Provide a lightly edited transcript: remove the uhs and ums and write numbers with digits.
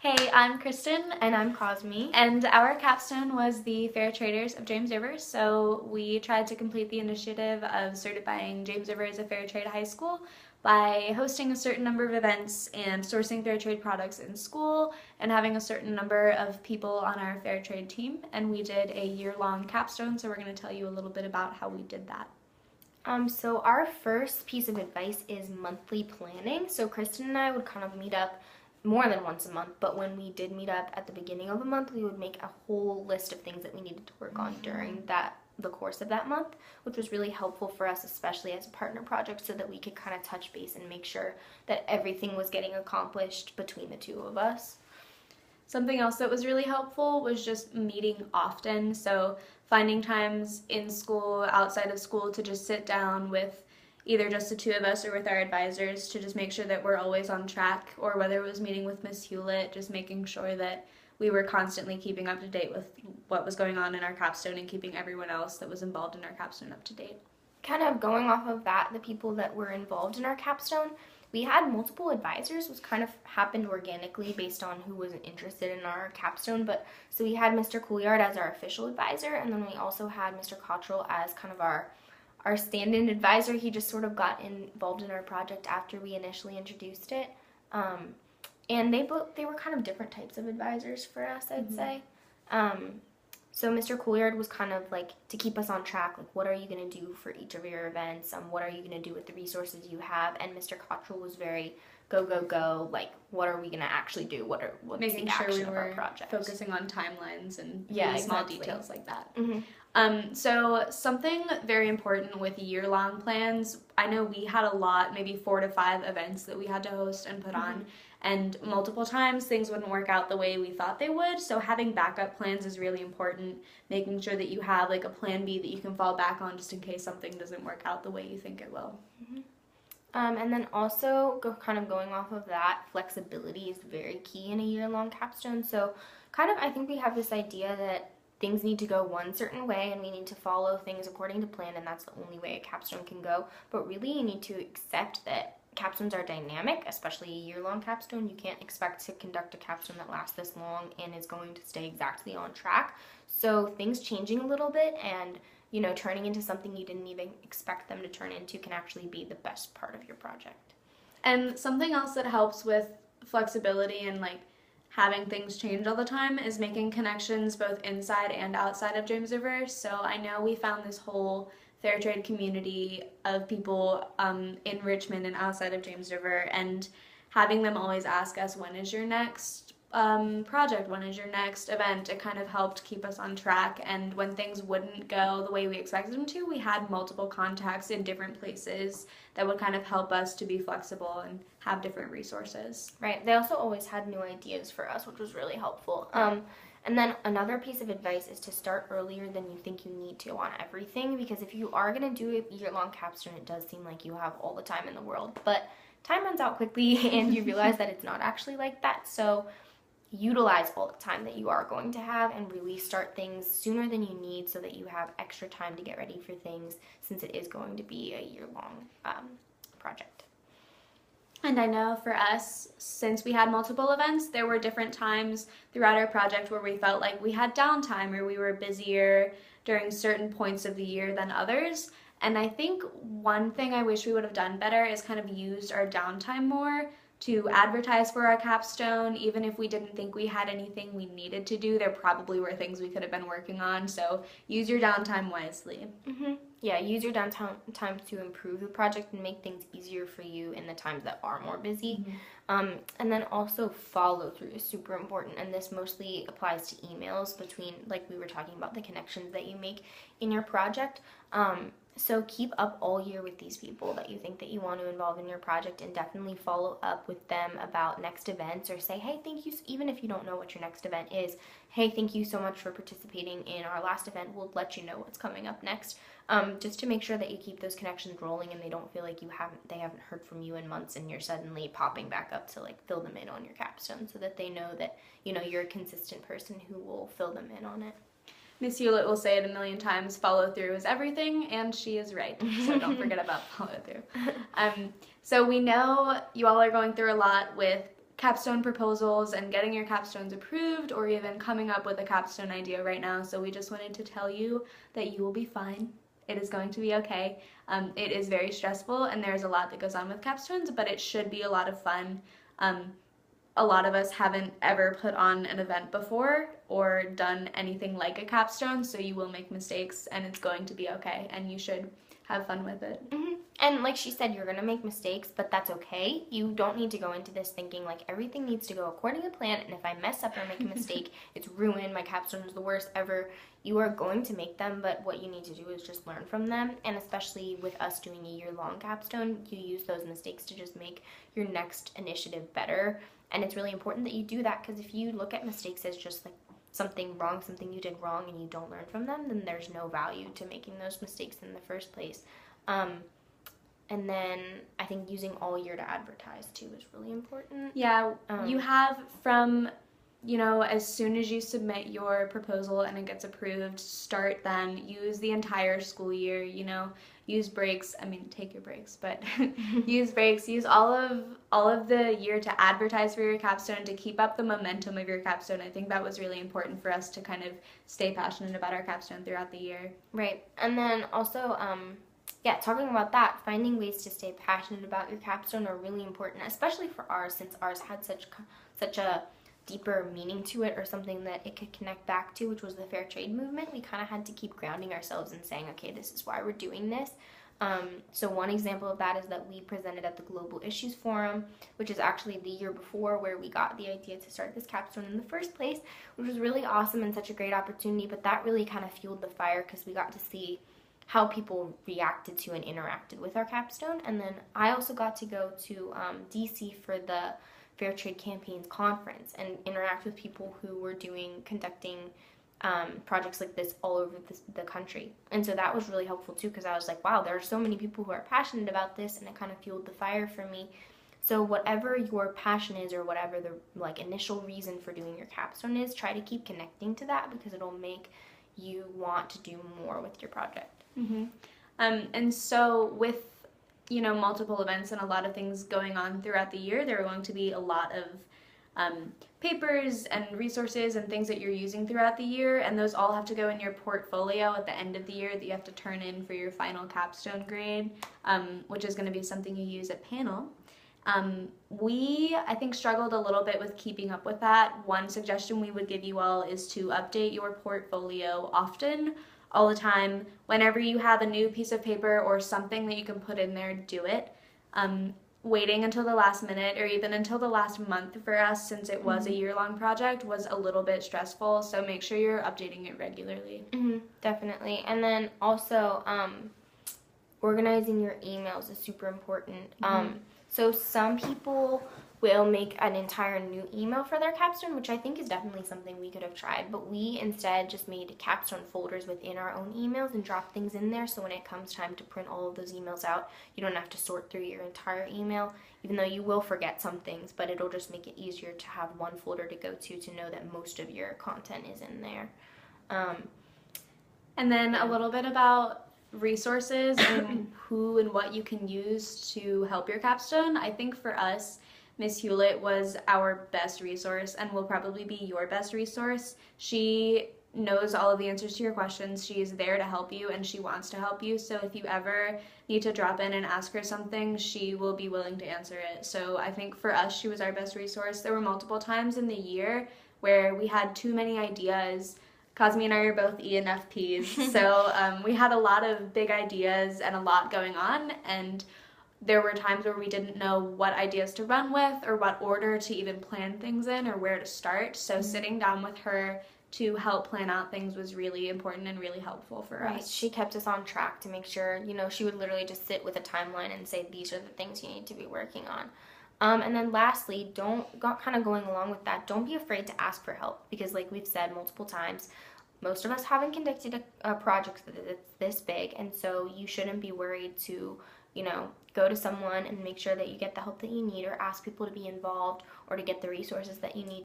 Hey, I'm Kristen. And I'm Cosme. And our capstone was the Fair Traders of James River. So we tried to complete the initiative of certifying James River as a fair trade high school by hosting a certain number of events and sourcing fair trade products in school and having a certain number of people on our fair trade team. And we did a year-long capstone, so we're going to tell you a little bit about how we did that. So our first piece of advice is monthly planning. So Kristen and I would kind of meet up more than once a month, but when we did meet up at the beginning of the month, we would make a whole list of things that we needed to work on during the course of that month, which was really helpful for us, especially as a partner project, so that we could kind of touch base and make sure that everything was getting accomplished between the two of us. Something else that was really helpful was just meeting often. So finding times in school, outside of school, to just sit down with either just the two of us or with our advisors to just make sure that we're always on track, or whether it was meeting with Miss Hewlett, just making sure that we were constantly keeping up to date with what was going on in our capstone and keeping everyone else that was involved in our capstone up to date. Kind of going off of that, the people that were involved in our capstone, we had multiple advisors, which kind of happened organically based on who was interested in our capstone. But so we had Mr. Couillard as our official advisor, and then we also had Mr. Cottrell as kind of our stand-in advisor. He just sort of got involved in our project after we initially introduced it. And they were kind of different types of advisors for us, I'd say. So Mr. Couillard was kind of like to keep us on track, like what are you going to do for each of your events? What are you going to do with the resources you have? And Mr. Cottrell was very go, go, go, like what are we going to actually do? What's making the sure action we of our were project? focusing on timelines and small exactly. details like that. Mm-hmm. So something very important with year-long plans, I know we had a lot, maybe 4 to 5 events that we had to host and put on, and multiple times things wouldn't work out the way we thought they would, so having backup plans is really important, making sure that you have like a plan B that you can fall back on just in case something doesn't work out the way you think it will. And then also going off of that, flexibility is very key in a year-long capstone. So I think we have this idea that things need to go one certain way and we need to follow things according to plan, and that's the only way a capstone can go. But really you need to accept that capstones are dynamic, especially a year-long capstone. You can't expect to conduct a capstone that lasts this long and is going to stay exactly on track. So things changing a little bit and turning into something you didn't even expect them to turn into can actually be the best part of your project. And something else that helps with flexibility and like having things change all the time is making connections both inside and outside of James River. So I know we found this whole fair trade community of people in Richmond and outside of James River, and having them always ask us, when is your next project, when is your next event, it kind of helped keep us on track. And when things wouldn't go the way we expected them to, we had multiple contacts in different places that would kind of help us to be flexible and have different resources. Right. They also always had new ideas for us, which was really helpful. And then another piece of advice is to start earlier than you think you need to on everything, because if you are going to do a year-long capstone, it does seem like you have all the time in the world, but time runs out quickly and you realize that it's not actually like that. So utilize all the time that you are going to have and really start things sooner than you need so that you have extra time to get ready for things, since it is going to be a year-long project. And I know for us, since we had multiple events, there were different times throughout our project where we felt like we had downtime or we were busier during certain points of the year than others. And I think one thing I wish we would have done better is kind of used our downtime more to advertise for our capstone. Even if we didn't think we had anything we needed to do, there probably were things we could have been working on. So use your downtime wisely. Yeah, use your downtime to improve the project and make things easier for you in the times that are more busy. And then also follow through is super important, and this mostly applies to emails between, like we were talking about, the connections that you make in your project. So keep up all year with these people that you think that you want to involve in your project, and definitely follow up with them about next events, or say, hey, thank you, even if you don't know what your next event is, hey, thank you so much for participating in our last event. We'll let you know what's coming up next, just to make sure that you keep those connections rolling and they don't feel like they haven't heard from you in months and you're suddenly popping back up to like fill them in on your capstone, so that they know that you're a consistent person who will fill them in on it. Miss Hewlett will say it a million times, follow through is everything, and she is right, so don't forget about follow through. So we know you all are going through a lot with capstone proposals and getting your capstones approved or even coming up with a capstone idea right now. So we just wanted to tell you that you will be fine. It is going to be okay. It is very stressful and there's a lot that goes on with capstones, but it should be a lot of fun. A lot of us haven't ever put on an event before or done anything like a capstone, so you will make mistakes and it's going to be okay and you should have fun with it. Mm-hmm. And like she said, you're going to make mistakes, but that's okay. You don't need to go into this thinking like everything needs to go according to plan, and if I mess up or make a mistake, it's ruined. My capstone is the worst ever. You are going to make them, but what you need to do is just learn from them, and especially with us doing a year-long capstone, you use those mistakes to just make your next initiative better, and it's really important that you do that, because if you look at mistakes as just like something wrong, something you did wrong, and you don't learn from them, then there's no value to making those mistakes in the first place. And then I think using all year to advertise too is really important. Yeah, you have from, as soon as you submit your proposal and it gets approved, start then. Use the entire school year, use breaks. I mean, take your breaks, but use breaks. Use all of the year to advertise for your capstone, to keep up the momentum of your capstone. I think that was really important for us to kind of stay passionate about our capstone throughout the year. Right. And then also, talking about that, finding ways to stay passionate about your capstone are really important, especially for ours, since ours had such a deeper meaning to it, or something that it could connect back to, which was the fair trade movement. We kind of had to keep grounding ourselves and saying, okay, this is why we're doing this. So one example of that is that we presented at the Global Issues Forum, which is actually the year before where we got the idea to start this capstone in the first place, which was really awesome and such a great opportunity, but that really kind of fueled the fire because we got to see how people reacted to and interacted with our capstone. And then I also got to go to DC for the Fair Trade Campaigns conference and interact with people who were conducting projects like this all over the country. And so that was really helpful too, because I was like, wow, there are so many people who are passionate about this, and it kind of fueled the fire for me. So whatever your passion is, or whatever the initial reason for doing your capstone is, try to keep connecting to that, because it'll make you want to do more with your project. Mm-hmm. And so with multiple events and a lot of things going on throughout the year, there are going to be a lot of papers and resources and things that you're using throughout the year, and those all have to go in your portfolio at the end of the year that you have to turn in for your final capstone grade, which is going to be something you use at panel. We, I think, struggled a little bit with keeping up with that. One suggestion we would give you all is to update your portfolio often, all the time. Whenever you have a new piece of paper or something that you can put in there, do it. Waiting until the last minute or even until the last month for us, since it was a year-long project, was a little bit stressful, so make sure you're updating it regularly. Definitely. And then also organizing your emails is super important. So some people will make an entire new email for their capstone, which I think is definitely something we could have tried, but we instead just made capstone folders within our own emails and dropped things in there, so when it comes time to print all of those emails out, you don't have to sort through your entire email, even though you will forget some things, but it'll just make it easier to have one folder to go to know that most of your content is in there. And then a little bit about resources and who and what you can use to help your capstone. I think for us, Miss Hewlett was our best resource and will probably be your best resource. She knows all of the answers to your questions. She is there to help you and she wants to help you. So if you ever need to drop in and ask her something, she will be willing to answer it. So I think for us, she was our best resource. There were multiple times in the year where we had too many ideas. Cosme and I are both ENFPs, so we had a lot of big ideas and a lot going on, and there were times where we didn't know what ideas to run with or what order to even plan things in or where to start. So sitting down with her to help plan out things was really important and really helpful for us. She kept us on track to make sure, she would literally just sit with a timeline and say, these are the things you need to be working on. And then lastly, kind of going along with that, don't be afraid to ask for help, because like we've said multiple times, most of us haven't conducted a project that's this big, and so you shouldn't be worried to, go to someone and make sure that you get the help that you need, or ask people to be involved or to get the resources that you need